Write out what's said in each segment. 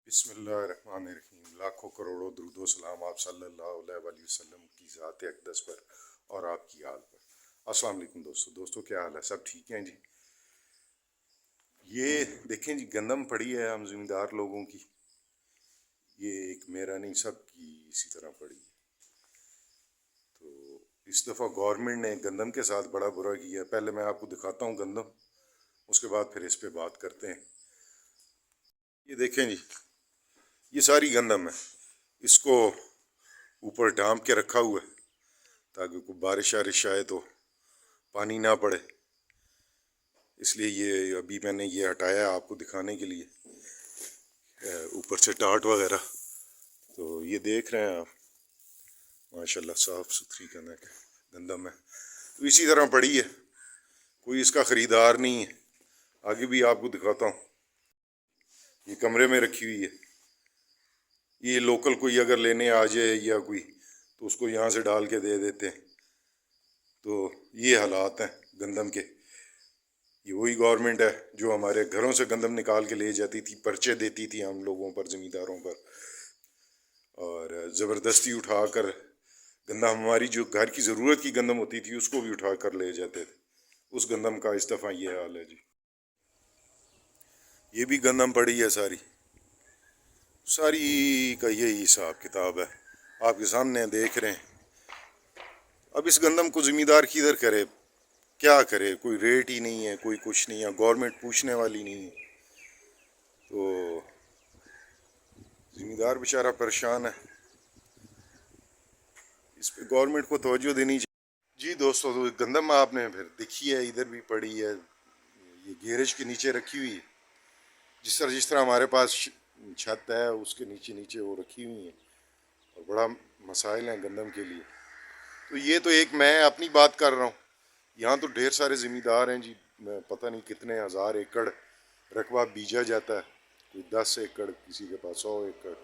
بسم اللہ الرحمن الرحیم۔ لاکھوں کروڑوں درود و سلام آپ صلی اللہ علیہ وآلہ وسلم کی ذات اقدس پر اور آپ کی آل پر۔ السلام علیکم دوستو کیا حال ہے؟ سب ٹھیک ہیں جی؟ یہ دیکھیں جی، گندم پڑی ہے ہم زمیندار لوگوں کی، یہ ایک میرا نہیں سب کی اسی طرح پڑی ہے۔ تو اس دفعہ گورنمنٹ نے گندم کے ساتھ بڑا برا کیا ہے۔ پہلے میں آپ کو دکھاتا ہوں گندم، اس کے بعد پھر اس پہ بات کرتے ہیں۔ یہ دیکھیں جی، یہ ساری گندم ہے، اس کو اوپر ڈھانپ کے رکھا ہوا ہے تاکہ کوئی بارش آئے تو پانی نہ پڑے، اس لیے یہ ابھی میں نے یہ ہٹایا آپ کو دکھانے کے لیے اوپر سے ٹاٹ وغیرہ۔ تو یہ دیکھ رہے ہیں آپ، ماشاءاللہ صاف ستھری گندم ہے، تو اسی طرح پڑی ہے، کوئی اس کا خریدار نہیں ہے۔ آگے بھی آپ کو دکھاتا ہوں، یہ کمرے میں رکھی ہوئی ہے، یہ لوکل کوئی اگر لینے آ جائے یا کوئی تو اس کو یہاں سے ڈال کے دے دیتے ہیں۔ تو یہ حالات ہیں گندم کے۔ یہ وہی گورنمنٹ ہے جو ہمارے گھروں سے گندم نکال کے لے جاتی تھی، پرچے دیتی تھی ہم لوگوں پر، زمینداروں پر، اور زبردستی اٹھا کر گندم، ہماری جو گھر کی ضرورت کی گندم ہوتی تھی اس کو بھی اٹھا کر لے جاتے تھے۔ اس گندم کا اس دفعہ یہ حال ہے جی۔ یہ بھی گندم پڑی ہے ساری کا یہی حساب کتاب ہے، آپ کے سامنے دیکھ رہے ہیں۔ اب اس گندم کو زمیندار کدھر کرے، کیا کرے؟ کوئی ریٹ ہی نہیں ہے، کوئی کچھ نہیں ہے، گورنمنٹ پوچھنے والی نہیں ہے، تو زمیندار بیچارہ پریشان ہے۔ اس پہ گورنمنٹ کو توجہ دینی چاہیے جی۔ دوستو تو گندم آپ نے پھر دیکھی ہے، ادھر بھی پڑی ہے، یہ گیرج کے نیچے رکھی ہوئی ہے، جس طرح ہمارے پاس چھت ہے اس کے نیچے وہ رکھی ہوئی ہیں، اور بڑا مسائل ہیں گندم کے لیے۔ تو یہ تو ایک میں اپنی بات کر رہا ہوں، یہاں تو ڈھیر سارے زمیندار ہیں جی، پتہ نہیں کتنے ہزار ایکڑ رقبہ بیجا جاتا ہے، کوئی 10 ایکڑ، کسی کے پاس 100 ایکڑ۔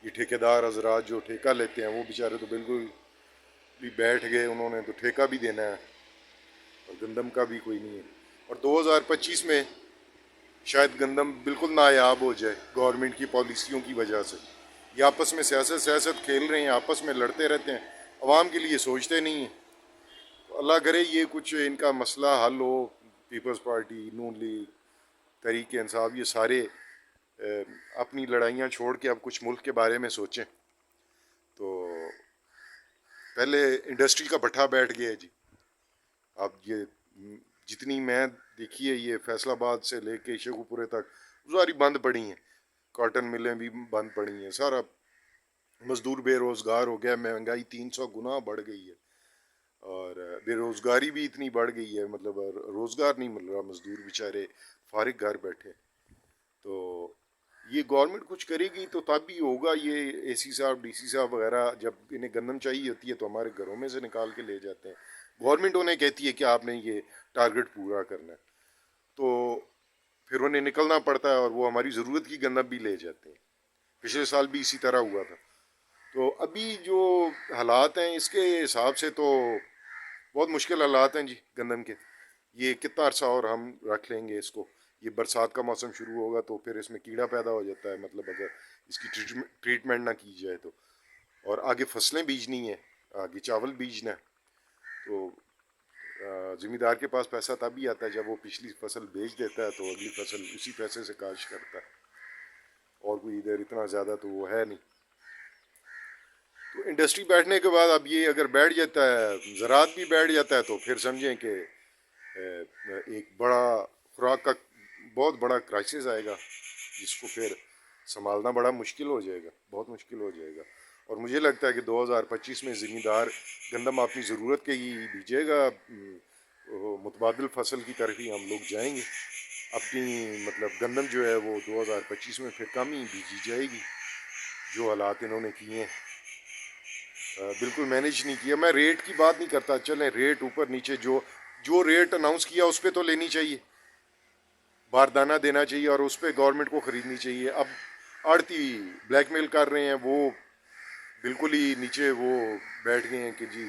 یہ ٹھیکیدار حضرات جو ٹھیکہ لیتے ہیں وہ بیچارے تو بالکل بھی بیٹھ گئے، انہوں نے تو ٹھیکہ بھی دینا ہے اور گندم کا بھی کوئی نہیں ہے۔ اور 2025 میں شاید گندم بالکل نایاب ہو جائے گورنمنٹ کی پالیسیوں کی وجہ سے۔ یہ آپس میں سیاست کھیل رہے ہیں، آپس میں لڑتے رہتے ہیں، عوام کے لیے سوچتے نہیں ہیں۔ تو اللہ کرے یہ کچھ ان کا مسئلہ حل ہو، پیپلز پارٹی، نون لیگ، تحریک انصاف، یہ سارے اپنی لڑائیاں چھوڑ کے اب کچھ ملک کے بارے میں سوچیں۔ تو پہلے انڈسٹری کا بٹھا بیٹھ گیا ہے جی، اب یہ جتنی میں دیکھی ہے، یہ فیصل آباد سے لے کے شیخو پورے تک ساری بند پڑی ہیں، کاٹن ملیں بھی بند پڑی ہیں، سارا مزدور بے روزگار ہو گیا، مہنگائی 300 گنا بڑھ گئی ہے، اور بے روزگاری بھی اتنی بڑھ گئی ہے، مطلب روزگار نہیں مل رہا، مزدور بیچارے فارغ گھر بیٹھے۔ تو یہ گورنمنٹ کچھ کرے گی تو تب بھی ہوگا۔ یہ اے سی صاحب، ڈی سی صاحب وغیرہ جب انہیں گندم چاہیے ہوتی ہے تو ہمارے گھروں میں سے نکال کے لے جاتے ہیں، گورنمنٹ انہیں کہتی ہے کہ آپ نے یہ ٹارگٹ پورا کرنا ہے، تو پھر انہیں نکلنا پڑتا ہے اور وہ ہماری ضرورت کی گندم بھی لے جاتے ہیں۔ پچھلے سال بھی اسی طرح ہوا تھا۔ تو ابھی جو حالات ہیں اس کے حساب سے تو بہت مشکل حالات ہیں جی گندم کے۔ یہ کتنا عرصہ اور ہم رکھ لیں گے اس کو؟ یہ برسات کا موسم شروع ہوگا تو پھر اس میں کیڑا پیدا ہو جاتا ہے، مطلب اگر اس کی ٹریٹمنٹ نہ کی جائے تو، اور آگے فصلیں بیجنی ہیں، آگے چاول بیجنا ہے، تو زمیندار کے پاس پیسہ تب بھی آتا ہے جب وہ پچھلی فصل بیچ دیتا ہے تو اگلی فصل اسی پیسے سے کاشت کرتا ہے، اور کوئی ادھر اتنا زیادہ تو وہ ہے نہیں۔ تو انڈسٹری بیٹھنے کے بعد اب یہ اگر بیٹھ جاتا ہے، زراعت بھی بیٹھ جاتا ہے، تو پھر سمجھیں کہ ایک بڑا خوراک کا بہت بڑا کرائسس آئے گا، جس کو پھر سنبھالنا بڑا مشکل ہو جائے گا، بہت مشکل ہو جائے گا۔ اور مجھے لگتا ہے کہ 2025 میں زمیندار گندم اپنی ضرورت کے ہی بیجے گا، متبادل فصل کی طرف ہی ہم لوگ جائیں گے، اپنی مطلب گندم جو ہے وہ 2025 میں پھر کم ہی بیجی جائے گی۔ جو حالات انہوں نے کیے ہیں بالکل مینیج نہیں کیا۔ میں ریٹ کی بات نہیں کرتا، چلیں ریٹ اوپر نیچے جو ریٹ اناؤنس کیا اس پہ تو لینی چاہیے، باردانہ دینا چاہیے اور اس پہ گورنمنٹ کو خریدنی چاہیے۔ اب آڑتی بلیک میل کر رہے ہیں، وہ بالکل ہی نیچے وہ بیٹھ گئے ہیں کہ جی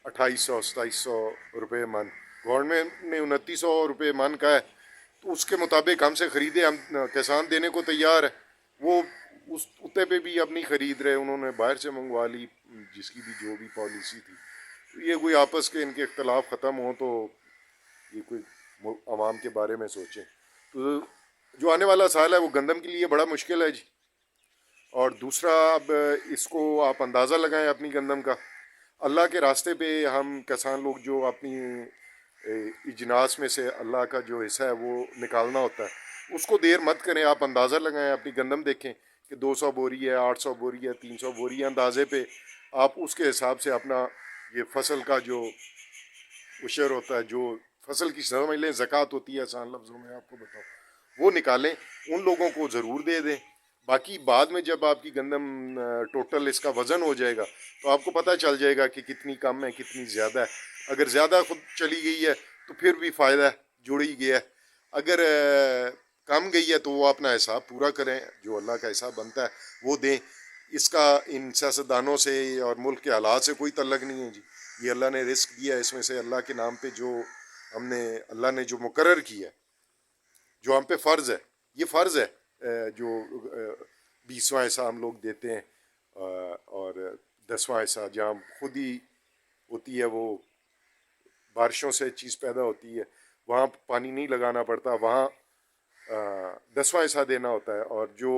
2800-2700 روپے من، گورنمنٹ نے 2900 روپے من کا ہے، تو اس کے مطابق ہم سے خریدے، ہم کسان دینے کو تیار ہے، وہ اس اتے پہ بھی اب نہیں خرید رہے, انہوں نے باہر سے منگوا لی, جس کی بھی جو بھی پالیسی تھی. یہ کوئی آپس کے ان کے اختلاف ختم ہوں تو یہ کوئی عوام کے بارے میں سوچیں. تو جو آنے والا سال ہے وہ گندم کے لیے بڑا مشکل ہے جی. اور دوسرا, اب اس کو آپ اندازہ لگائیں اپنی گندم کا, اللہ کے راستے پہ ہم کسان لوگ جو اپنی اجناس میں سے اللہ کا جو حصہ ہے وہ نکالنا ہوتا ہے, اس کو دیر مت کریں. آپ اندازہ لگائیں, اپنی گندم دیکھیں کہ 200 بوری ہے, 800 بوری ہے, 300 بوری ہے, اندازے پہ آپ اس کے حساب سے اپنا یہ فصل کا جو عشر ہوتا ہے, جو فصل کی سمجھ لیں زکوٰۃ ہوتی ہے آسان لفظوں میں آپ کو بتاؤں, وہ نکالیں, ان لوگوں کو ضرور دے دیں. باقی بعد میں جب آپ کی گندم ٹوٹل اس کا وزن ہو جائے گا تو آپ کو پتہ چل جائے گا کہ کتنی کم ہے کتنی زیادہ ہے. اگر زیادہ خود چلی گئی ہے تو پھر بھی فائدہ ہے, جڑ ہی گیا ہے. اگر کم گئی ہے تو وہ اپنا حساب پورا کریں, جو اللہ کا حساب بنتا ہے وہ دیں. اس کا ان سیاستدانوں سے اور ملک کے حالات سے کوئی تعلق نہیں ہے جی. یہ اللہ نے رزق دیا ہے, اس میں سے اللہ کے نام پہ جو ہم نے اللہ نے جو مقرر کیا ہے, جو ہم پہ فرض ہے, یہ فرض ہے جو 20واں حصہ ہم لوگ دیتے ہیں, اور 10واں حصہ جہاں خود ہی ہوتی ہے, وہ بارشوں سے چیز پیدا ہوتی ہے, وہاں پانی نہیں لگانا پڑتا, وہاں 10واں حصہ دینا ہوتا ہے. اور جو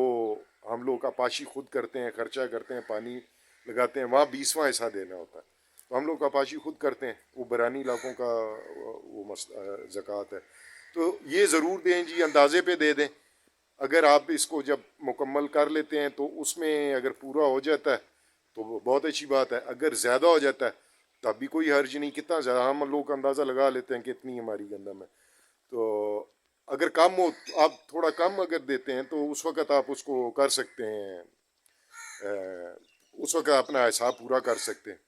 ہم لوگ آپاشی خود کرتے ہیں, خرچہ کرتے ہیں, پانی لگاتے ہیں, وہاں 20واں حصہ دینا ہوتا ہے. تو ہم لوگ آپاشی خود کرتے ہیں, وہ برانی علاقوں کا وہ زکوٰۃ ہے. تو یہ ضرور دیں جی, اندازے پہ دے دیں. اگر آپ اس کو جب مکمل کر لیتے ہیں تو اس میں اگر پورا ہو جاتا ہے تو وہ بہت اچھی بات ہے. اگر زیادہ ہو جاتا ہے تب بھی کوئی حرج نہیں. کتنا زیادہ ہم لوگ اندازہ لگا لیتے ہیں کہ اتنی ہماری گندم ہے. تو اگر کم ہو, آپ تھوڑا کم اگر دیتے ہیں تو اس وقت آپ اس کو کر سکتے ہیں, اس وقت اپنا حساب پورا کر سکتے ہیں.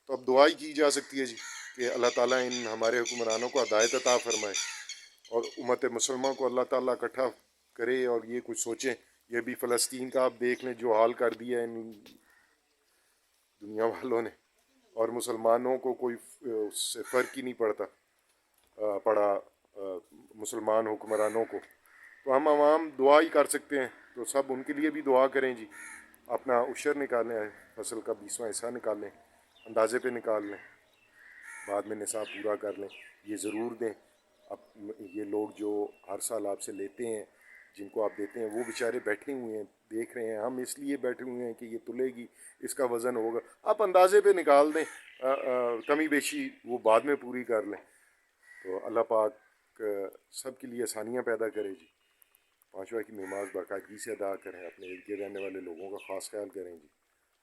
تو اب دعائی کی جا سکتی ہے جی کہ اللہ تعالیٰ ان ہمارے حکمرانوں کو ہدایت عطا فرمائے, اور امت مسلمہ کو اللہ تعالیٰ اکٹھا کرے, اور یہ کچھ سوچیں. یہ بھی فلسطین کا آپ دیکھ لیں جو حال کر دیا ہے ان دنیا والوں نے, اور مسلمانوں کو کوئی اس سے فرق ہی نہیں پڑا مسلمان حکمرانوں کو. تو ہم عوام دعا ہی کر سکتے ہیں, تو سب ان کے لیے بھی دعا کریں جی. اپنا عشر نکالیں, فصل کا 20واں حصہ نکالیں, اندازے پہ نکال لیں, بعد میں نصاب پورا کر لیں. یہ ضرور دیں. اب یہ لوگ جو ہر سال آپ سے لیتے ہیں, جن کو آپ دیتے ہیں, وہ بیچارے بیٹھے ہوئے ہیں دیکھ رہے ہیں. ہم اس لیے بیٹھے ہوئے ہیں کہ یہ تلے گی, اس کا وزن ہوگا. آپ اندازے پہ نکال دیں, کمی بیشی وہ بعد میں پوری کر لیں. تو اللہ پاک سب کے لیے آسانیاں پیدا کرے جی. 5 وقت کی نماز باقاعدگی سے ادا کریں, اپنے ارد گرد رہنے والے لوگوں کا خاص خیال کریں جی.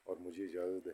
اور مجھے اجازت ہے.